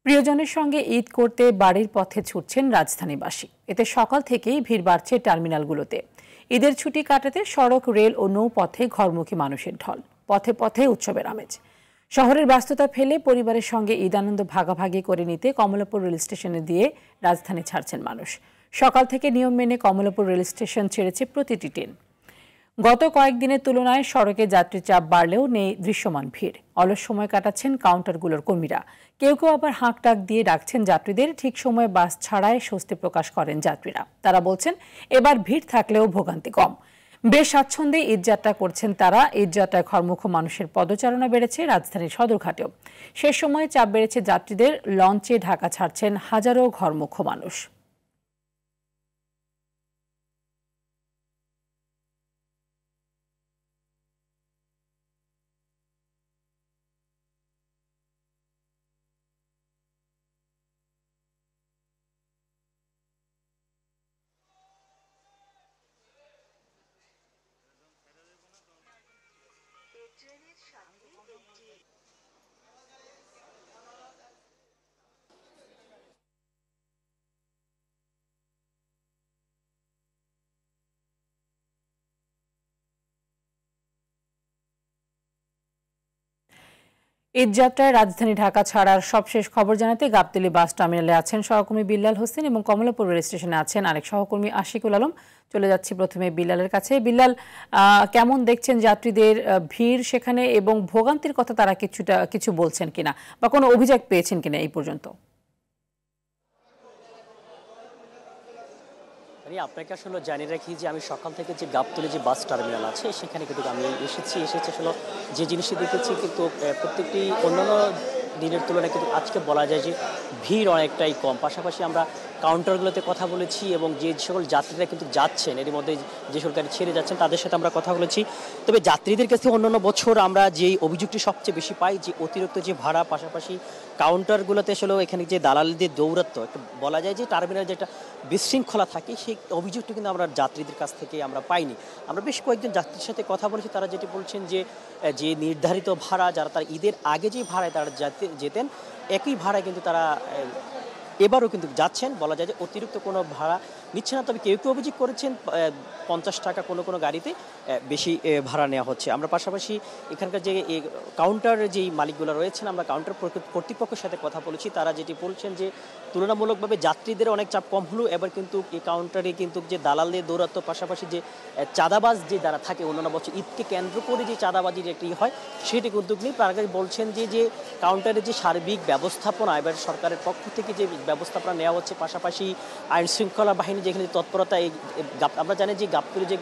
প্রিয়জনের সঙ্গে ঈদ করতে বাড়ির পথে ছুটছেন রাজধানীবাসী। এতে সকাল থেকেই ভিড় বাড়ছে টার্মিনালগুলোতে। ঈদের ছুটি কাটাতে সড়ক, রেল ও নৌপথে ঘরমুখী মানুষের ঢল। পথে পথে উৎসবের আমেজ। শহরের ব্যস্ততা ফেলে পরিবারের সঙ্গে ঈদ আনন্দ ভাগাভাগি করে নিতে কমলাপুর রেল স্টেশনে দিয়ে রাজধানী ছাড়ছেন মানুষ। সকাল থেকে নিয়ম মেনে কমলাপুর রেল স্টেশন ছেড়েছে প্রতিটি ট্রেন। গত কয়েকদিনের তুলনায় সড়কে যাত্রী চাপ বাড়লেও নেই দৃশ্যমান ভিড়। অলস সময় কাটাচ্ছেন কাউন্টারগুলোর কর্মীরা। কেউ কেউ আবার হাঁক ডাক দিয়ে ডাকছেন যাত্রীদের। ঠিক সময়ে বাস ছাড়ায় স্বস্তি প্রকাশ করেন যাত্রীরা। তারা বলছেন এবার ভিড় থাকলেও ভোগান্তি কম। বেশ স্বাচ্ছন্দ্যে ঈদযাত্রা করছেন তারা। ঈদযাত্রায় ঘরমুখো মানুষের পদচারণা বেড়েছে রাজধানীর সদরঘাটেও। শেষ সময়ে চাপ বেড়েছে যাত্রীদের। লঞ্চে ঢাকা ছাড়ছেন হাজারো ঘরমুখো মানুষ। ট্রেনের সাথে একটি ঈদযাত্রায় রাজধানী ঢাকা ছাড়ার সবশেষ খবর জানাতে গাবতলী বাস টার্মিনালে আছেন সহকর্মী বিল্লাল হোসেন এবং কমলাপুর রেল স্টেশনে আছেন আরেক সহকর্মী আশিকুল আলম। চলে যাচ্ছি প্রথমে বিল্লালের কাছে। বিল্লাল, কেমন দেখছেন যাত্রীদের ভিড় সেখানে এবং ভোগান্তির কথা তারা কিছু বলছেন কিনা বা কোনো অভিযোগ পেয়েছেন কিনা এই পর্যন্ত? আপনাকে আসলে জানিয়ে রাখি যে আমি সকাল থেকে যে গাবতলী যে বাস টার্মিনাল আছে সেখানে কিন্তু আমি এসেছি আসলে যে জিনিসটি দেখেছি কিন্তু প্রত্যেকটি অন্যান্য দিনের তুলনায় কিন্তু আজকে বলা যায় যে ভিড় অনেকটাই কম। পাশাপাশি আমরা কাউন্টারগুলোতে কথা বলেছি এবং যে সকল যাত্রীরা কিন্তু যাচ্ছেন এর মধ্যে যে সকল গাড়ি ছেড়ে যাচ্ছেন তাদের সাথে আমরা কথা বলেছি। তবে যাত্রীদের কাছে অন্যান্য বছর আমরা যেই অভিযোগটি সবচেয়ে বেশি পাই যে অতিরিক্ত যে ভাড়া, পাশাপাশি কাউন্টারগুলোতে আসলে এখানে যে দালালদের দৌরাত্ম্য, একটা বলা যায় যে টার্মিনালে যেটা বিশৃঙ্খলা থাকে সেই অভিযোগটা কিন্তু আমরা যাত্রীদের কাছ থেকে আমরা পাইনি। আমরা বেশ কয়েকজন যাত্রীর সাথে কথা বলেছি, তারা যেটি বলছেন যে যে নির্ধারিত ভাড়া যারা তারা ঈদের আগে যে ভাড়ায় তারা যেতেন একই ভাড়ায় কিন্তু তারা এবারও কিন্তু যাচ্ছেন। বলা যায় যে অতিরিক্ত কোনো ভাড়া নিচ্ছে না। তবে কেউ কেউ অভিযোগ করেছেন 50 টাকা কোনো গাড়িতে বেশি ভাড়া নেওয়া হচ্ছে। আমরা পাশাপাশি এখানকার যে কাউন্টারের যেই মালিকগুলো রয়েছেন আমরা কাউন্টার কর্তৃপক্ষের সাথে কথা বলেছি। তারা যেটি বলছেন যে তুলনামূলকভাবে যাত্রীদের অনেক চাপ কম হলেও এবার কিন্তু এই কাউন্টারে কিন্তু যে দালালদের দৌরাত্ম্য, পাশাপাশি যে চাঁদাবাজ যে যারা থাকে অন্যান্য বছর ঈদকে কেন্দ্র করে যে চাঁদাবাজির একটি হয় সেটি উদ্যোগ নেই। তারা বলছেন যে কাউন্টারের যে সার্বিক ব্যবস্থাপনা এবার সরকারের পক্ষ থেকে যে ব্যবস্থাপনা নেওয়া হচ্ছে, পাশাপাশি আইন শৃঙ্খলা বাহিনী যেখানে তৎপরতা, এই আমরা জানি যে গাবতলী যে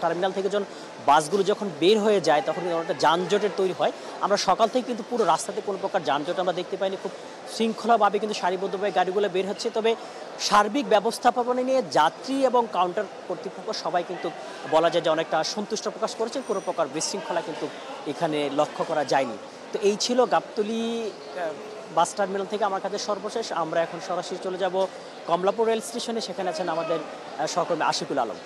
টার্মিনাল থেকে যখন বাসগুলো যখন বের হয়ে যায় তখন একটা যানজটের তৈরি হয়। আমরা সকাল থেকে কিন্তু পুরো রাস্তাতে কোনো প্রকার যানজট আমরা দেখতে পাইনি। খুব শৃঙ্খলাভাবে কিন্তু সারিবদ্ধভাবে গাড়িগুলো বের হচ্ছে। তবে সার্বিক ব্যবস্থাপনা নিয়ে যাত্রী এবং কাউন্টার কর্তৃপক্ষ সবাই কিন্তু বলা যায় যে অনেকটা সন্তুষ্ট প্রকাশ করেছে। কোনো প্রকার বিশৃঙ্খলা কিন্তু এখানে লক্ষ্য করা যায়নি। তো এই ছিল গাবতলী বাস টার্মিনাল থেকে আমার কাছে সর্বশেষ। আমরা এখন সরাসরি চলে যাব কমলাপুর রেল স্টেশনে, সেখানে আছেন আমাদের সহকর্মী আশিকুল আলম।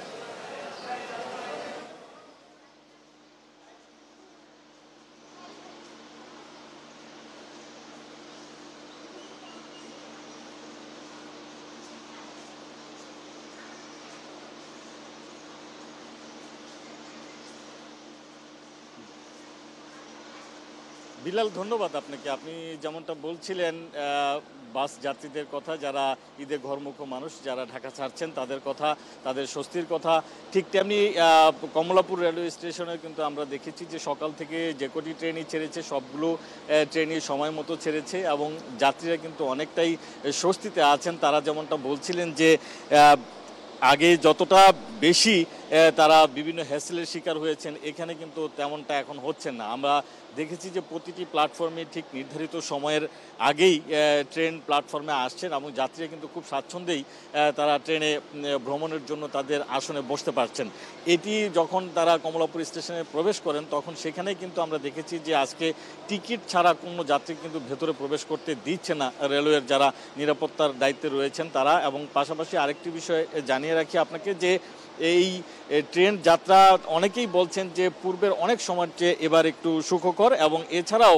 বিলাল, ধন্যবাদ আপনাকে। আপনি যেমনটা বলছিলেন বাস যাত্রীদের কথা, যারা ঈদে ঘরমুখো মানুষ যারা ঢাকা ছাড়ছেন তাদের কথা, তাদের স্বস্তির কথা, ঠিক তেমনি কমলাপুর রেলওয়ে স্টেশনে কিন্তু আমরা দেখেছি যে সকাল থেকে যে কটি ট্রেনই ছেড়েছে সবগুলো ট্রেনই সময় মতো ছেড়েছে এবং যাত্রীরা কিন্তু অনেকটাই স্বস্তিতে আছেন। তারা যেমনটা বলছিলেন যে আগে যতটা বেশি তারা বিভিন্ন হ্যাসেলের শিকার হয়েছেন এখানে কিন্তু তেমনটা এখন হচ্ছে না। আমরা দেখেছি যে প্রতিটি প্ল্যাটফর্মে ঠিক নির্ধারিত সময়ের আগেই ট্রেন প্ল্যাটফর্মে আসছেন এবং যাত্রীরা কিন্তু খুব স্বাচ্ছন্দ্যেই তারা ট্রেনে ভ্রমণের জন্য তাদের আসনে বসতে পারছেন। এটি যখন তারা কমলাপুর স্টেশনে প্রবেশ করেন তখন সেখানেই কিন্তু আমরা দেখেছি যে আজকে টিকিট ছাড়া কোনো যাত্রী কিন্তু ভেতরে প্রবেশ করতে দিচ্ছে না রেলওয়ের যারা নিরাপত্তার দায়িত্বে রয়েছেন তারা। এবং পাশাপাশি আরেকটি বিষয় জানিয়ে রাখি আপনাকে যে এই ট্রেন যাত্রা অনেকেই বলছেন যে পূর্বের অনেক সময়ের চেয়ে এবার একটু সুখকর এবং এছাড়াও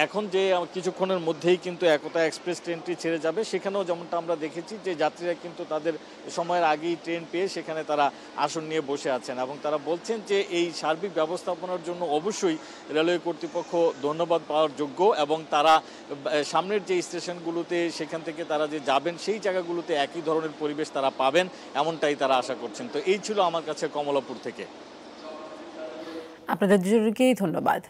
এখন যে কিছুক্ষণের মধ্যেই কিন্তু একতা এক্সপ্রেস ট্রেনটি ছেড়ে যাবে, সেখানেও যেমনটা আমরা দেখেছি যে যাত্রীরা কিন্তু তাদের সময়ের আগেই ট্রেন পেয়ে সেখানে তারা আসন নিয়ে বসে আছেন এবং তারা বলছেন যে এই সার্বিক ব্যবস্থাপনার জন্য অবশ্যই রেলওয়ে কর্তৃপক্ষ ধন্যবাদ পাওয়ার যোগ্য এবং তারা সামনের যে স্টেশনগুলোতে সেখান থেকে তারা যে যাবেন সেই জায়গাগুলোতে একই ধরনের পরিবেশ তারা পাবেন, এমনটাই তারা আশা করছেন। তো এই ছিল আমার কাছে কমলাপুর থেকে। আপনাদের দুজনকেই ধন্যবাদ।